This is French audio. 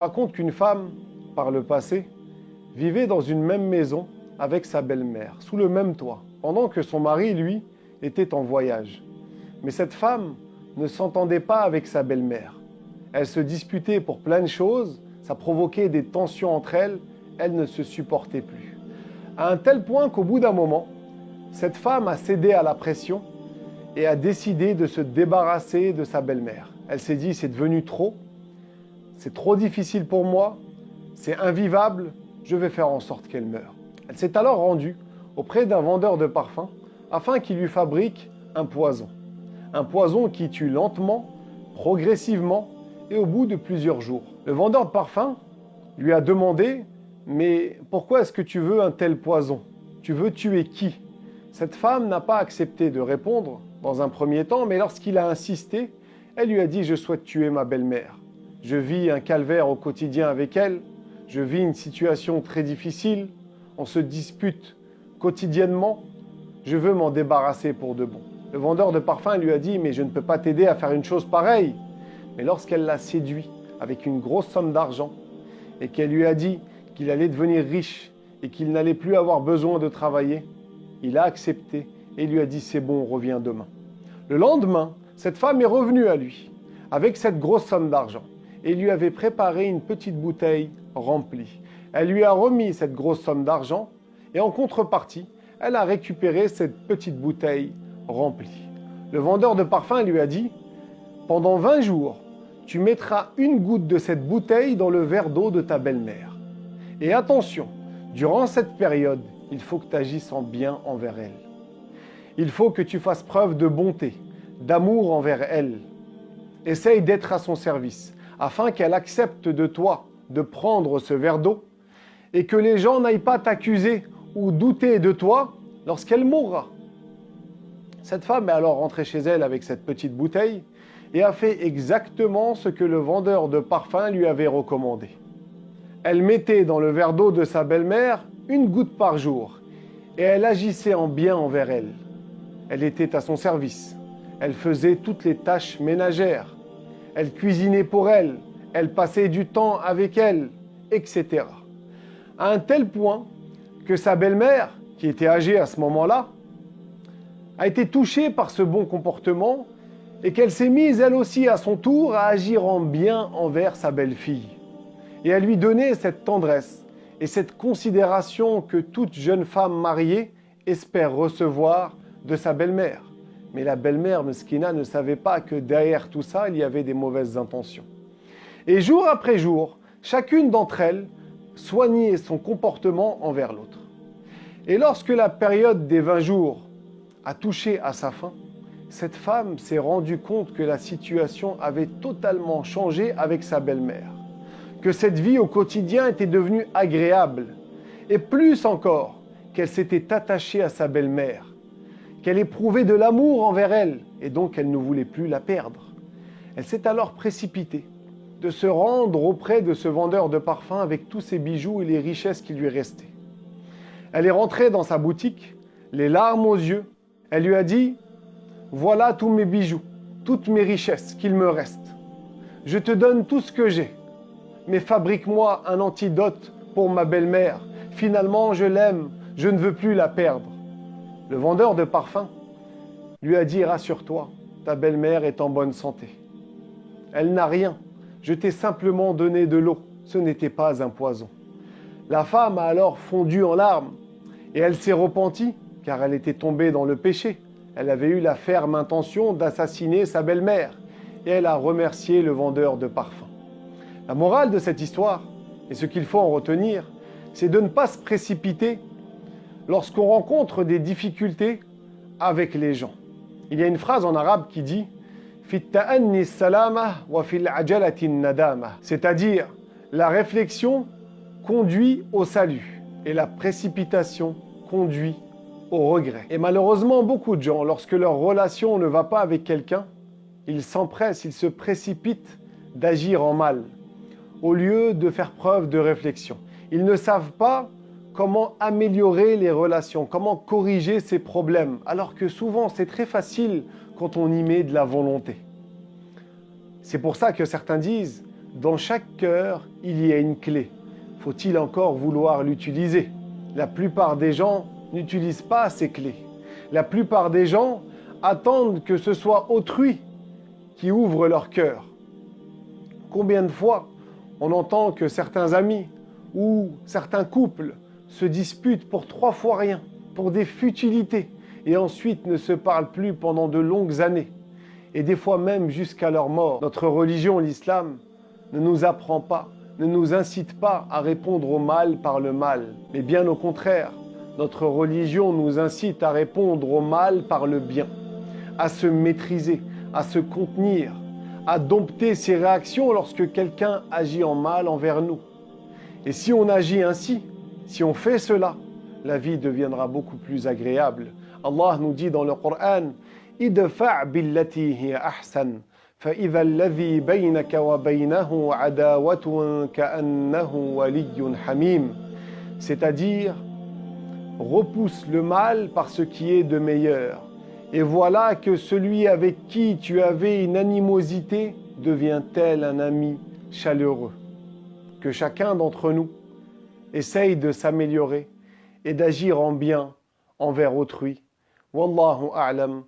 Raconte qu'une femme, par le passé, vivait dans une même maison avec sa belle-mère, sous le même toit, pendant que son mari, lui, était en voyage. Mais cette femme ne s'entendait pas avec sa belle-mère. Elle se disputait pour plein de choses, ça provoquait des tensions entre elles, elles ne se supportaient plus. À un tel point qu'au bout d'un moment, cette femme a cédé à la pression et a décidé de se débarrasser de sa belle-mère. Elle s'est dit, c'est devenu trop, c'est trop difficile pour moi, c'est invivable, je vais faire en sorte qu'elle meure. Elle s'est alors rendue auprès d'un vendeur de parfums afin qu'il lui fabrique un poison. Un poison qui tue lentement, progressivement et au bout de plusieurs jours. Le vendeur de parfums lui a demandé « Mais pourquoi est-ce que tu veux un tel poison? Tu veux tuer qui ?» Cette femme n'a pas accepté de répondre dans un premier temps, mais lorsqu'il a insisté, elle lui a dit « Je souhaite tuer ma belle-mère. Je vis un calvaire au quotidien avec elle, je vis une situation très difficile, on se dispute quotidiennement, je veux m'en débarrasser pour de bon. » Le vendeur de parfums lui a dit « Mais je ne peux pas t'aider à faire une chose pareille. » Mais lorsqu'elle l'a séduit avec une grosse somme d'argent et qu'elle lui a dit qu'il allait devenir riche et qu'il n'allait plus avoir besoin de travailler, il a accepté et lui a dit « C'est bon, reviens demain. » Le lendemain, cette femme est revenue à lui avec cette grosse somme d'argent et lui avait préparé une petite bouteille remplie. Elle lui a remis cette grosse somme d'argent et en contrepartie, elle a récupéré cette petite bouteille remplie. Le vendeur de parfums lui a dit « Pendant 20 jours, tu mettras une goutte de cette bouteille dans le verre d'eau de ta belle-mère. Et attention, durant cette période, il faut que tu agisses en bien envers elle. Il faut que tu fasses preuve de bonté, d'amour envers elle. Essaye d'être à son service, afin qu'elle accepte de toi de prendre ce verre d'eau et que les gens n'aillent pas t'accuser ou douter de toi lorsqu'elle mourra. » Cette femme est alors rentrée chez elle avec cette petite bouteille et a fait exactement ce que le vendeur de parfums lui avait recommandé. Elle mettait dans le verre d'eau de sa belle-mère une goutte par jour et elle agissait en bien envers elle. Elle était à son service. Elle faisait toutes les tâches ménagères. Elle cuisinait pour elle. Elle passait du temps avec elle, etc. À un tel point que sa belle-mère, qui était âgée à ce moment-là, a été touchée par ce bon comportement et qu'elle s'est mise elle aussi à son tour à agir en bien envers sa belle-fille et à lui donner cette tendresse et cette considération que toute jeune femme mariée espère recevoir de sa belle-mère. Mais la belle-mère, Meskina, ne savait pas que derrière tout ça, il y avait des mauvaises intentions. Et jour après jour, chacune d'entre elles soignait son comportement envers l'autre. Et lorsque la période des 20 jours a touché à sa fin, cette femme s'est rendue compte que la situation avait totalement changé avec sa belle-mère, que cette vie au quotidien était devenue agréable, et plus encore, qu'elle s'était attachée à sa belle-mère, qu'elle éprouvait de l'amour envers elle, et donc elle ne voulait plus la perdre. Elle s'est alors précipitée de se rendre auprès de ce vendeur de parfums avec tous ses bijoux et les richesses qui lui restaient. Elle est rentrée dans sa boutique, les larmes aux yeux. Elle lui a dit « Voilà tous mes bijoux, toutes mes richesses qu'il me reste. Je te donne tout ce que j'ai, mais fabrique-moi un antidote pour ma belle-mère. Finalement, je l'aime, je ne veux plus la perdre. » Le vendeur de parfums lui a dit « Rassure-toi, ta belle-mère est en bonne santé. Elle n'a rien. Je t'ai simplement donné de l'eau. Ce n'était pas un poison. » La femme a alors fondu en larmes et elle s'est repentie car elle était tombée dans le péché. Elle avait eu la ferme intention d'assassiner sa belle-mère et elle a remercié le vendeur de parfums. La morale de cette histoire, et ce qu'il faut en retenir, c'est de ne pas se précipiter lorsqu'on rencontre des difficultés avec les gens. Il y a une phrase en arabe qui dit c'est-à-dire la réflexion conduit au salut et la précipitation conduit au regret. Et malheureusement, beaucoup de gens, lorsque leur relation ne va pas avec quelqu'un, ils s'empressent, ils se précipitent d'agir en mal, au lieu de faire preuve de réflexion. Ils ne savent pas comment améliorer les relations, comment corriger ces problèmes, alors que souvent c'est très facile quand on y met de la volonté. C'est pour ça que certains disent Dans chaque cœur, il y a une clé. Faut-il encore vouloir l'utiliser? La plupart des gens n'utilisent pas ces clés. La plupart des gens attendent que ce soit autrui qui ouvre leur cœur. Combien de fois on entend que certains amis ou certains couples se disputent pour 3 fois rien, pour des futilités, et ensuite ne se parlent plus pendant de longues années, et des fois même jusqu'à leur mort. Notre religion, l'islam, ne nous apprend pas, ne nous incite pas à répondre au mal par le mal, mais bien au contraire, notre religion nous incite à répondre au mal par le bien, à se maîtriser, à se contenir, à dompter ses réactions lorsque quelqu'un agit en mal envers nous. Et si on agit ainsi, si on fait cela, la vie deviendra beaucoup plus agréable. Allah nous dit dans le Coran, « Idfa' billati hiya ahsan, فإذا الذي بينك وبينه عداوة كأنه ولي حميم. » C'est-à-dire, repousse le mal par ce qui est de meilleur. Et voilà que celui avec qui tu avais une animosité devient tel un ami chaleureux. Que chacun d'entre nous essaye de s'améliorer et d'agir en bien envers autrui. Wallahu a'lam.